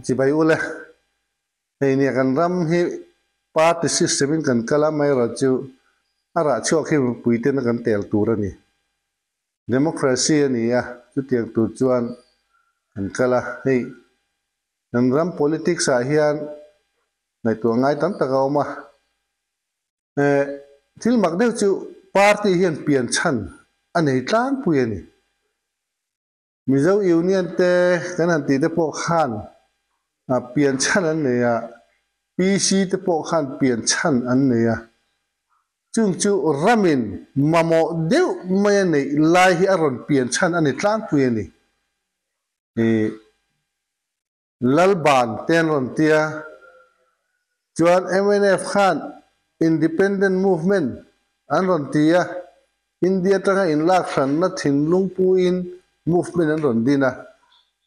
chỉ bay ule hay nè kan ram hi party system in kan kala mai ra chu ara chu khi pui te na kan tel tur ani democracy ani ya chu tiang tu chuan kan kala hei kan ram politics a hian nai tu ngai tam ta ga ma thil mak deu chu party hian pian chan anei tlang pui ani Mizo Union te kan han ti te po khan a pian chan an ne ya PC te po khan pian chan an ne ya chung chu ramin mamo deu mai nei lai hi aron pian chan ani tlang pui ani lalban ten ron tia chuan MNF khan independent movement an ron tia India tanga in lak than na thin lungpu in movement an ron dina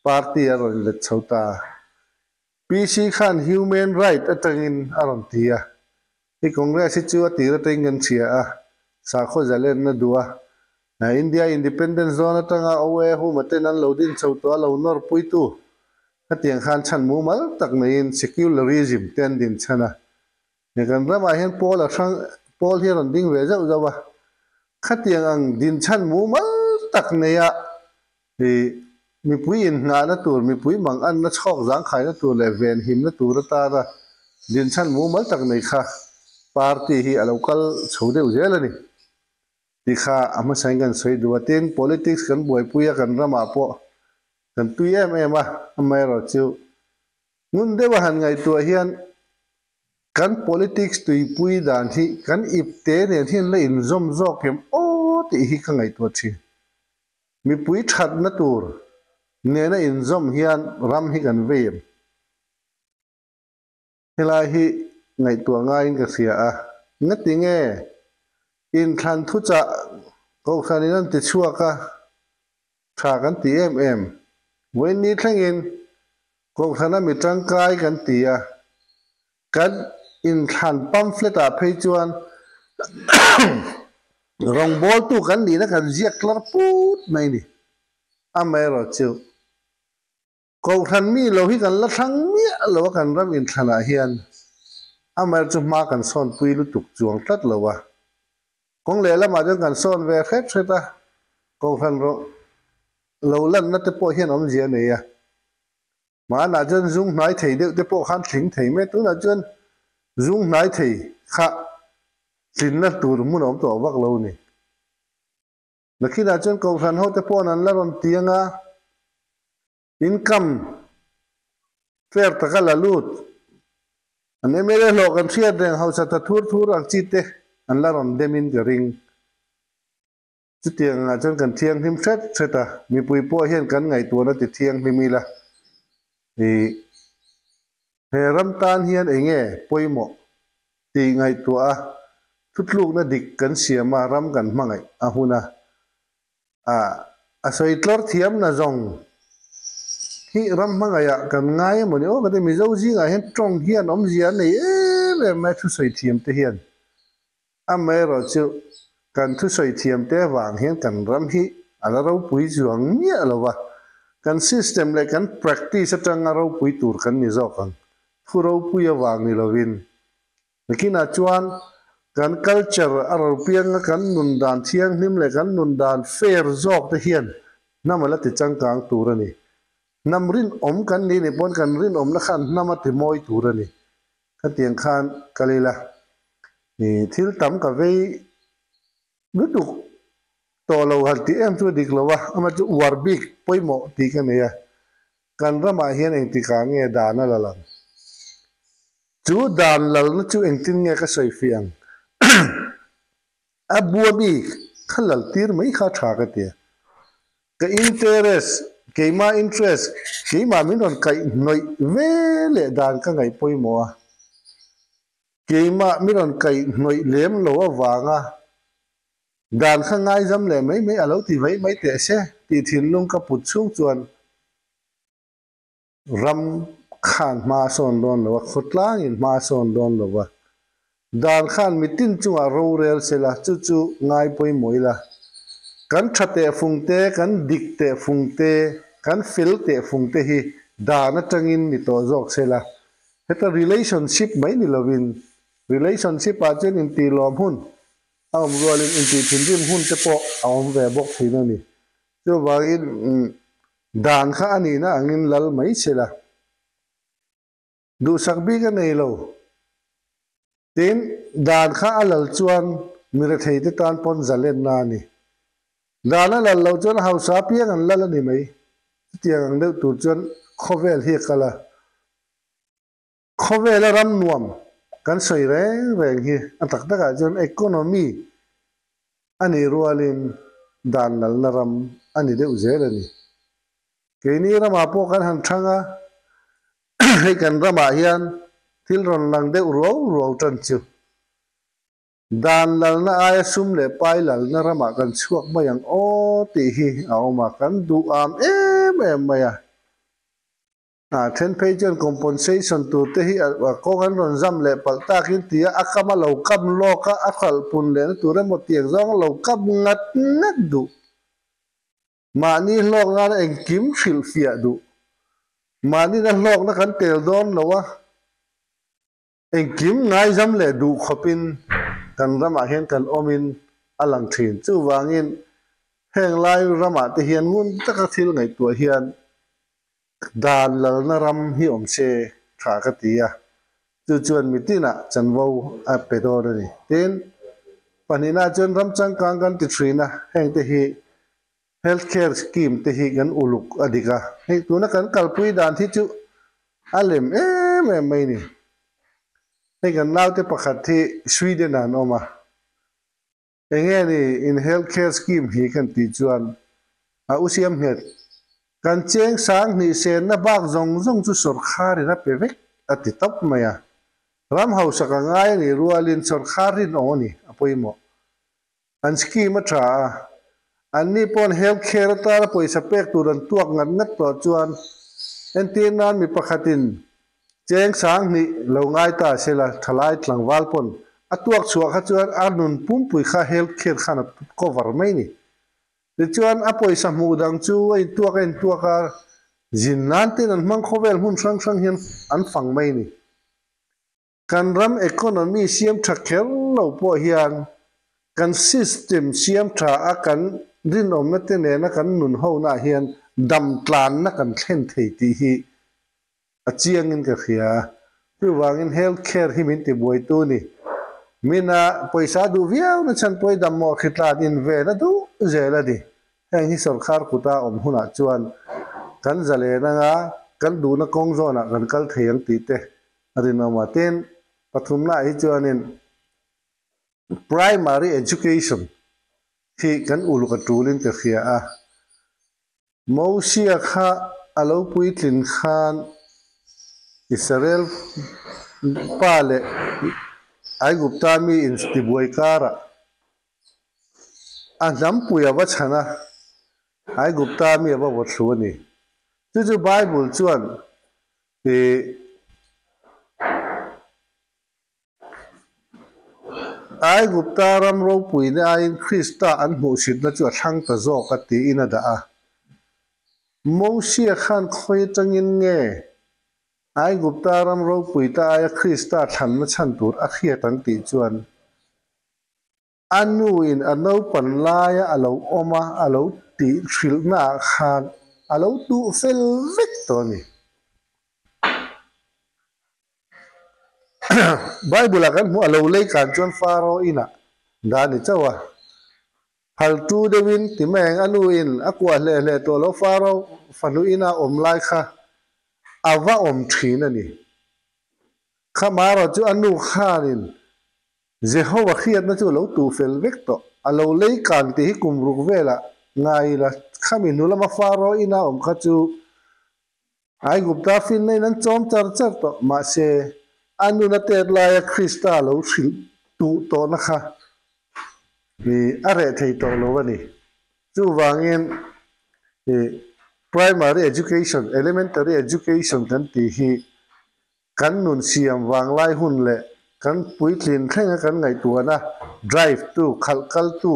party a ron let chauta PC khan human right atangin aron tia I congress chu ati ra tengen chia a sa kho zalen na dua na India independence zone atanga owe hu maten an lodin chauta lo nor puitu atiang khan chan mu mal tak nein secularism ten din chana ne kan rama hian pol a thang pol hi ron ding ve zau zawa khatiang ang din chan mu mal tak neya mi pui in nga na tur mi pui mang an na chok jang khai na tur le ven him na tur ta ra din chan mu mal tak nei kha party hi a local chhode ujelani ti kha ama saingan soi duatin politics kan boi puya kan rama po kan tu em a amai ro chu ngun de wa han ngai tu hian kan politics tui pui dan hi kan ip te ne hin le in zom zo kem o ti hi ka ngai tu chi mi pui that na tur ne na in zom hian ram hi kan veem helai hi ngai tu nga in ka sia a ngati nge in than thu cha ko khanin an ti chua ka tha kan ti em when ni thlengin ko khana mi tangkai kan tia kan in than pamphlet a phei chuan rong bol tu kan ni na kan ziak klar put mai ni amai ro chu ko than mi lo hi kan la thang mi lo kan ram in thana hian amai chu ma kan son pui lu tuk chuang tlat lo wa kong le la ma jang kan son ve khet theta ko than ro lo lan na te po hian om zia ne ya mà na chân dung nói thầy được cái bộ khăn thính thầy mấy tú là chân dung nói thầy khá xin là tụi muốn ông tổ vác lâu này là khi nào chân cầu thần hốt cái bộ này là còn tiếng à income fair tất cả là lút anh em mới lo cái chuyện này họ sẽ thua rằng chi thế anh là còn đem in cái ring chút tiếng à chân cần thiêng thêm phết phết à mi bùi po hiện cần ngày tuổi nó thì thiêng mi là thì ram tan hian enge poimo ti ngai tua thutluk na dik kan siama ram kan mangai ahuna a soi tlor thiam na zong hi ram mangaya kan ngai mo ni o ka te mi zo ji nga hen trong hian om zia nei le ma thu soi thiam te hian a me ro chu kan thu soi thiam te wang hian kan ram hi ala ro pui zuang ni alawa kan system le kan practice atanga ro pui tur kan ni zo kan thu ro pui awang ni lovin lekin a chuan kan culture aro piang kan nun dan thiang hnim le kan nun dan fair zok te hian namala ti changkang turani namrin om kan ni ni pon kan rin om la khan namati moi turani ka tiang khan kalila ni thil tam ka ve lutuk to lo hal ti em chu dik lo wa ama chu war big poimo ti ka ne ya kan rama hian eng ti ka nge dana la lang chu dan lal na chu eng tin nge ka soi fiang a bua bi khalal tir mai kha tha ka te ka interest ke ma interest ke ma min ron kai noi ve le dan ka ngai poimo a ke ma min ron kai noi lem lo awanga dan kha ngai jam le mai alo ti vai mai te se ti thin lung ka put chung chuan ram khan ma son don lo khotlang in ma son don lo wa dan khan mitin chunga ro rel sela chu chu ngai poi moila kan thate fungte kan dikte fungte kan fil te fungte hi da na tangin ni to jok sela heta relationship mai ni lovin relationship a chen in ti lom hun am rolin in ti thindim hun te po awm ve bok thina ni chu wangin dan kha ani na angin lal mai sela du sakbi ka nei lo tin dan kha alal chuan mira thei te tan pon zalen na ni dan alal lo chuan hausa piang an lal ani mai tiang ang deuh tur chuan khovel hi kala khovel ram nuam kan soi reng hi atak taka chuan economy ani rualin dan nal na ram ani deuh zel ani keini rama po kan han thanga hei kan rama hian thil ron lang deuh ro tan chu dan lal na aya sum le pai lal na rama kan chuak mai ang o ti hi aoma kan du am em maya then page compensation tu te hi ko kan ron zam le pal ta kin tia akama lo kam lo ka akhal pun le tu re mo tiang zong lo kam ngat ngat du mani lok na eng kim khil fia du mani na lok na kan tel don lo wa eng kim ngai zam le du khopin kan rama hian kan omin alang thin chu wangin heng lai rama te hian ngun taka thil ngai tu hian dan lal na ram hi om se tha ka tia chu chuan mitina chanwo a pedor ni tin panina chuan ram chang kang kan ti thrina heng te hi healthcare scheme te hi kan uluk adika hei tuna kan kalpui dan thi chu alem mai ni hei kan naute pakhat thi Sweden an oma enge ni in healthcare scheme hi kan ti chuan a usiam het kan cheng sang ni sen na bak zong chu sarkar na pevek ati top maya ram house ka ngai ni rualin sarkar rin oni apoimo an scheme tha anni pon healthcare tar poisa pek turan tuak ngat to chuan entin nan mi pakhatin cheng sang ni lo ngai ta sela thalai tlangwal pon atuak chuak ha chuan anun pumpui kha healthcare khana cover mai ni ti chuan a poisa mu dang chu ai tuaka jinnan tin an mang khovel hun sang hian an fang mai ni kan ram economy siam thakher lo po hian kan system siam tha a kan rin om na te ne na kan nun ho na hian dam tlan na kan thlen thei ti hi a chiang in ka khia tu wangin healthcare hi min ti boi tu ni mina poisa du viau na chan poi dam mo khitla din ve na du zela di heng hi sarkar kuta om huna chuan kan zale na nga kan du na kong zo na kan kal theyang ti te rin oma ten pathum na hi chuanin primary education hi kan uluk atulin ka khia a mosia kha alo pui tlin khan Israel pale ai gupta mi instiboi kara anam puya wa chana ai gupta mi aba wa thuni chu bible chuan e ai gupta ram ro pui ne ai Krista an mu sit na chu thang ta zo ka ti ina da a mosia khan khoi tangin nge ai gupta ram ro pui ta ai Krista than na chan tur a khia tang ti chuan anu in ano pan laia alo oma alo ti thil na khan alo tu fel vek to ni bible kan mu alo lei kan chuan faro ina da ni chawa hal tu de win ti meng anu in akwa le to lo faro fanu ina om lai kha awa om thina ni khamaro chu anu khanin Jehovah khiat na chu lo tu fel vek to alo lei kan ti hi kumruk vela ngai la khami nu lama faro ina om kha chu ai gupta fin nei nan chom char to ma se anu na te la ya Krista lo thil tu to na kha ni are thei to lo wani chu wangin primary education elementary education kan ti hi kan nun siam wang lai hun le kan pui thlin thlenga kan ngai tu na drive tu khalkal tu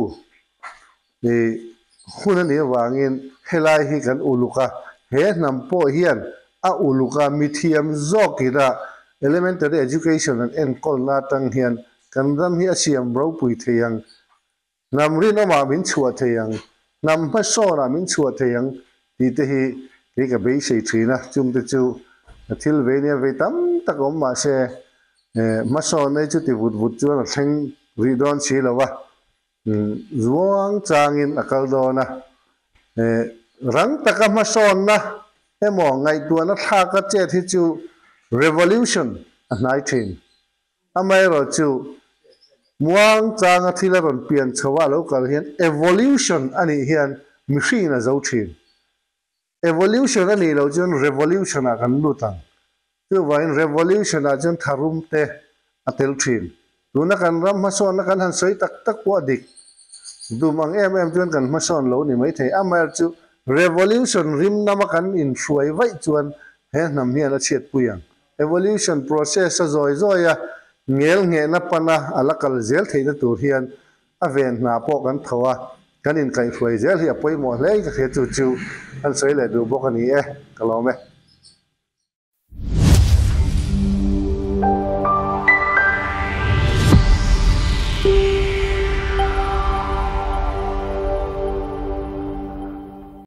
hun ani wangin helai hi kan uluka he nam po hian a uluka mithiam zokira elementary education and enkol na tang hian kan ram hi asiam ro pui theyang namri no ma min chhuat theyang nam ma so na min chhuat theyang ti te hi ke ka be sei thina chum te chu thil ve ne ve tam takom ma se ma so nei chu ti vut vut chu na thleng ri don si lawa zuang changin akal do na rang taka ma son na emo ngai tu na tha ka che thi chu revolution a nai thin amai ro chu muang chang a thila ron pian chawa lo kal hian evolution ani hian machine a zo thin evolution ani lo chun revolution a kan lu tang chu vain revolution a chun tharum te atel thin tuna kan ram ma son na kan han soi tak tak po dik dumang em chun kan ma son lo ni mai thei amai chu revolution rim namakan in shuai vai chuan he nam hian a chet puyang evolution process a zoi zoya ngel nge na pana alakal zel theina tur hian a ven na po kan thawa kan in kai hruai zel hi apoi mo hlei ka khe chu chu an sei le du bok ani e kalome